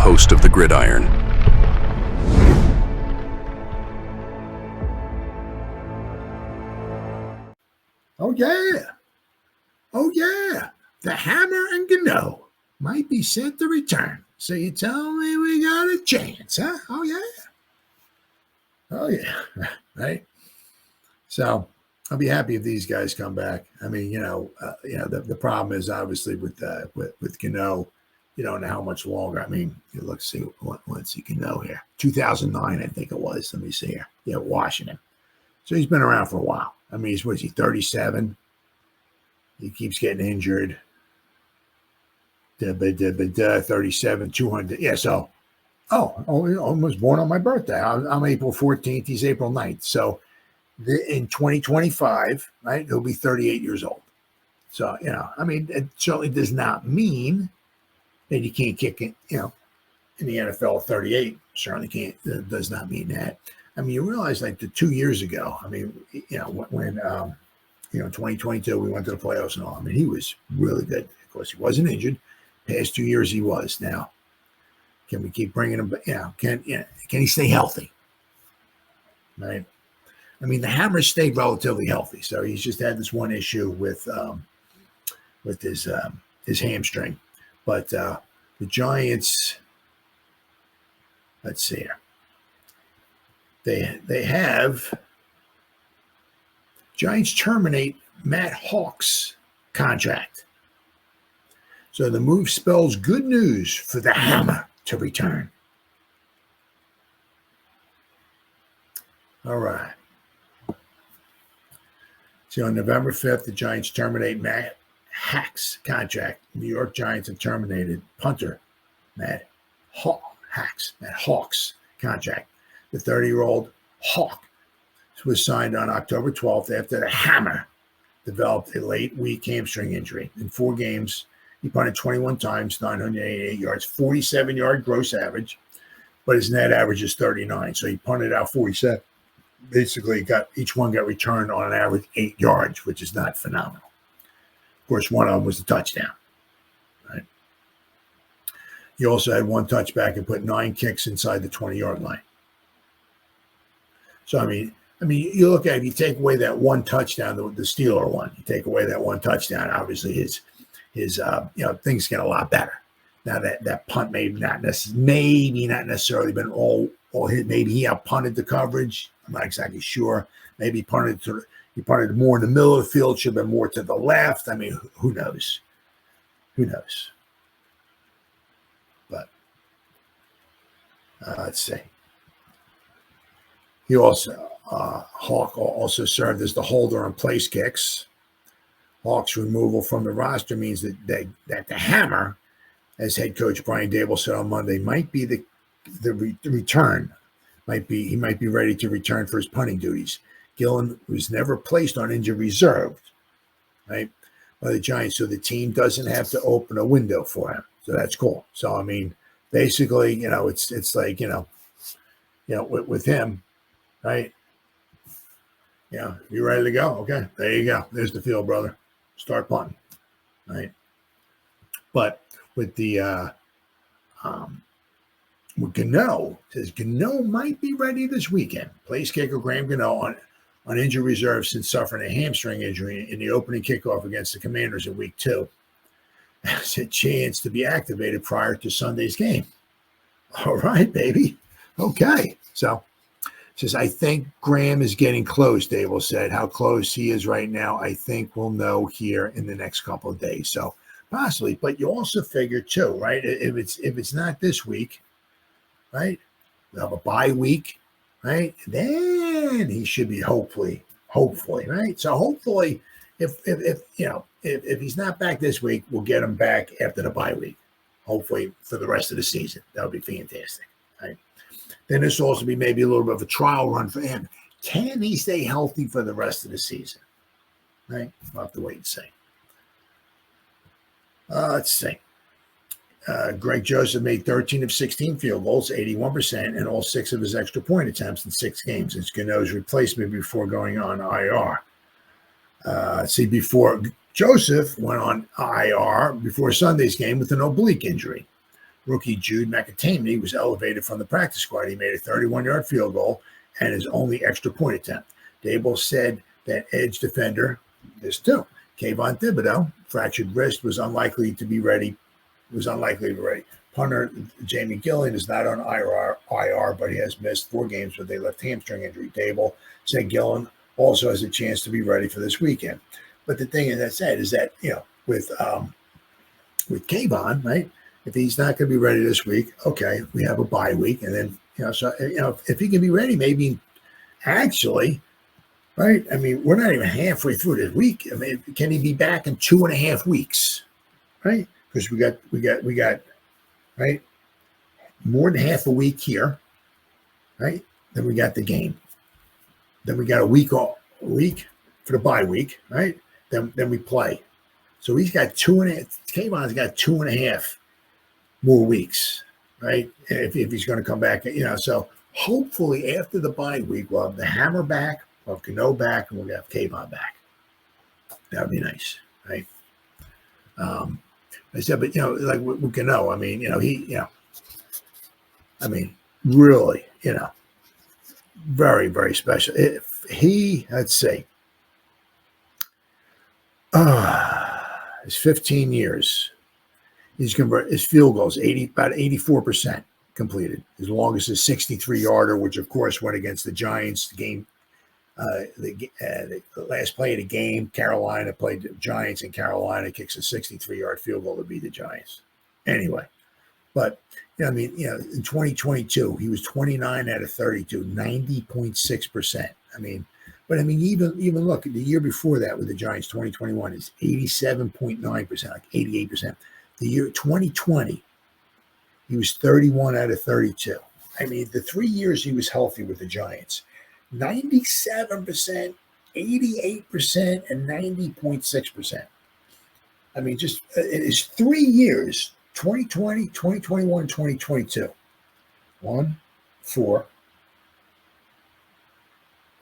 host of the Gridiron. Oh yeah. The Hammer and Gano might be set to return. So you tell me we got a chance, huh? Oh yeah. Right. So I'll be happy if these guys come back. I mean, the problem is obviously with Gano, you don't know how much longer. I mean, let's see what's he Gano here. 2009, I think it was. Let me see here. Yeah, Washington. So he's been around for a while. I mean, he's 37? He keeps getting injured. 37, 200. Yeah, so, almost born on my birthday. I'm April 14th. He's April 9th. So in 2025, right, he'll be 38 years old. So, I mean, it certainly does not mean that you can't kick it, in the NFL at 38. Certainly can't. It does not mean that. I mean, you realize like 2 years ago, I mean, when 2022, we went to the playoffs and all. I mean, he was really good. Of course, he wasn't injured. Past 2 years, he was. Now, can we keep bringing him? Can he stay healthy? Right. I mean, the Hammer stayed relatively healthy, so he's just had this one issue with his hamstring. But the Giants, let's see here. They have Giants terminate Matt Haack's contract. So the move spells good news for the Hammer to return. All right. So on November 5th, the Giants terminate Matt Haack's contract. New York Giants have terminated punter Matt Haack's contract. The 30-year-old Haack was signed on October 12th after the Hammer developed a late week hamstring injury. In 4 games, he punted 21 times, 988 yards, 47-yard gross average, but his net average is 39. So he punted out 47. Basically, each one got returned on an average 8 yards, which is not phenomenal. Of course, one of them was a touchdown. Right? He also had 1 touchback and put 9 kicks inside the 20-yard line. So I mean, you look at it, you take away that 1 touchdown, the Steeler one. You take away that 1 touchdown. Obviously, his things get a lot better. Now that punt maybe not necessarily been all hit. Maybe he out punted the coverage. I'm not exactly sure. Maybe he punted more in the middle of the field. Should have been more to the left. I mean, who knows? But let's see. He also Haack also served as the holder on place kicks. Haack's removal from the roster means that the Hammer, as head coach Brian Dable said on Monday, might be the return. He might be ready to return for his punting duties. Gillan was never placed on injured reserve, right, by the Giants, so the team doesn't have to open a window for him. So that's cool. So I mean, basically, it's like with him, right? Yeah, you ready to go? Okay, there you go. There's the field, brother. Start punting, right? But with with Gano, says Gano might be ready this weekend. Place kicker Graham Gano on injured reserve since suffering a hamstring injury in the opening kickoff against the Commanders in Week 2. Has a chance to be activated prior to Sunday's game. All right, baby. Okay, so says, I think Graham is getting close, Dable said. How close he is right now, I think we'll know here in the next couple of days. So possibly, but you also figure too, right? If it's not this week, right? We'll have a bye week, right? Then he should be hopefully, right? So hopefully, if he's not back this week, we'll get him back after the bye week. Hopefully for the rest of the season. That would be fantastic, right? Then this will also be maybe a little bit of a trial run for him. Can he stay healthy for the rest of the season? Right? We'll have to wait and see. Let's see. Greg Joseph made 13 of 16 field goals, 81%, and all 6 of his extra point attempts in 6 games. It's Gano's replacement before going on IR. Before Joseph went on IR before Sunday's game with an oblique injury. rookie Jude McAtamy was elevated from the practice squad. He made a 31-yard field goal and his only extra point attempt. Dable said that edge defender, this too, Kayvon Thibodeau, fractured wrist, was unlikely to be ready. Punter Jamie Gillan is not on IR, but he has missed 4 games with a left hamstring injury. Dable said Gillan also has a chance to be ready for this weekend. But the thing, as I said, is that, with Kayvon, right, if he's not going to be ready this week, okay, we have a bye week. And then, if he can be ready, maybe actually, right, I mean, we're not even halfway through this week. I mean, can he be back in 2.5 weeks, right? Because we got, right, more than half a week here, right? Then we got the game. Then we got a week for the bye week, right? Then we play. So he's got 2.5. Kayvon's got 2.5 more weeks, right? If he's going to come back, So hopefully after the bye week, we'll have the Hammer back, we'll have Gano back, and we'll have Kayvon back. That would be nice, right? I said, but like with Gano, I mean, really, very, very special. If he, let's say, his 15 years, he's converted his field goals about 84% completed. His longest is 63-yarder, which of course went against the Giants. The game, the last play of the game, Carolina played the Giants, and Carolina kicks a 63-yard field goal to beat the Giants. Anyway, but in 2022, he was 29 out of 32, 90.6%. Even look at the year before that with the Giants, 2021 is 87.9%, like 88%. The year 2020, he was 31 out of 32. I mean, the 3 years he was healthy with the Giants, 97%, 88%, and 90.6%. I mean, just it is 3 years, 2020, 2021, 2022. 1, 4.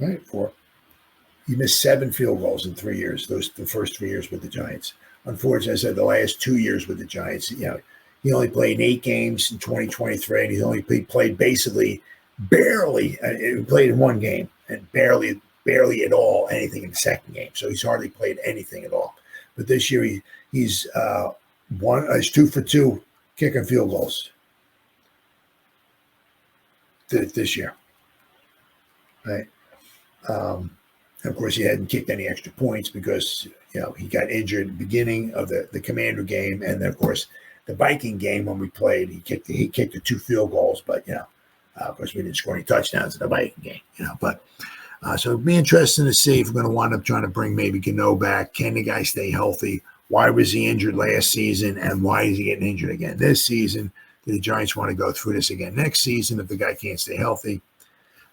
Right, 4. He missed 7 field goals in 3 years, the first 3 years with the Giants. Unfortunately, I said the last 2 years with the Giants, he only played in 8 games in 2023, and he only played basically barely. He played in 1 game and barely at all anything in the second game. So he's hardly played anything at all. But this year he's 2 for 2 kicking field goals this year, right? Of course, he hadn't kicked any extra points because he got injured at the beginning of the Commander game, and then of course the Viking game when we played, he kicked the 2 field goals, but of course we didn't score any touchdowns in the Viking game, But so it'd be interesting to see if we're going to wind up trying to bring maybe Gano back. Can the guy stay healthy? Why was he injured last season, and why is he getting injured again this season? Do the Giants want to go through this again next season if the guy can't stay healthy?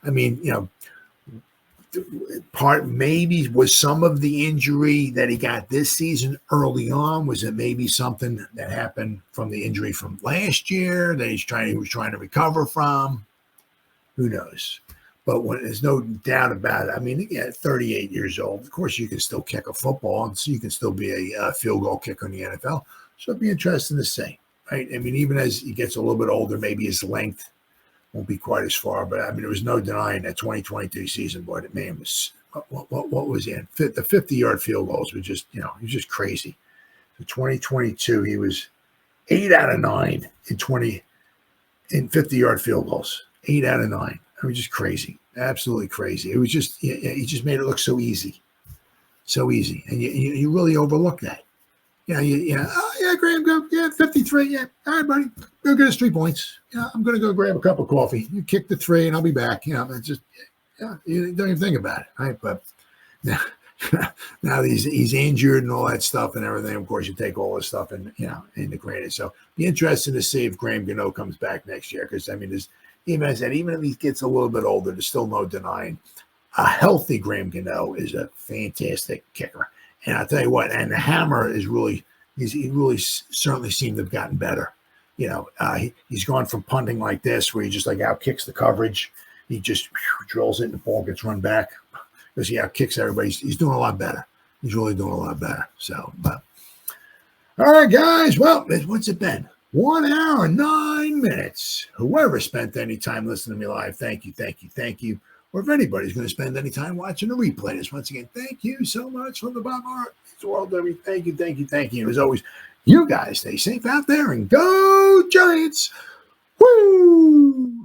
I mean, part maybe was some of the injury that he got this season early on. Was it maybe something that happened from the injury from last year that he was trying to recover from? Who knows? But there's no doubt about it. I mean, at 38 years old, of course you can still kick a football, and so you can still be a field goal kicker in the NFL. So it'd be interesting to see, right? I mean, even as he gets a little bit older, maybe his length won't be quite as far, but I mean, there was no denying that 2022 season, boy, that man was, what was he in? The 50-yard field goals were just, he was just crazy. So 2022, he was 8 out of 9 in 50-yard field goals, 8 out of 9. I mean, just crazy, absolutely crazy. It was just, he just made it look so easy, and you really overlook that. Oh yeah, Graham, go, 53, all right, buddy, go get us 3 points. I'm going to go grab a cup of coffee. You kick the 3, and I'll be back. It's just, you don't even think about it, right? But now he's injured and all that stuff and everything. Of course, you take all this stuff and into granted. So be interesting to see if Graham Gano comes back next year, because I mean, even if he gets a little bit older, there's still no denying a healthy Graham Gano is a fantastic kicker. And I'll tell you what, and the hammer is he really certainly seemed to have gotten better. He's gone from punting like this, where he just like out kicks the coverage. He just drills it and the ball gets run back because he out kicks everybody. He's doing a lot better. He's really doing a lot better. So, but all right, guys. Well, what's it been? 1 hour and 9 minutes. Whoever spent any time listening to me live, thank you, thank you, thank you. Or if anybody's going to spend any time watching the replay, just once again, thank you so much from the bottom of my heart. It's the world to me. Thank you, thank you, thank you. And as always, you guys stay safe out there and go Giants. Woo!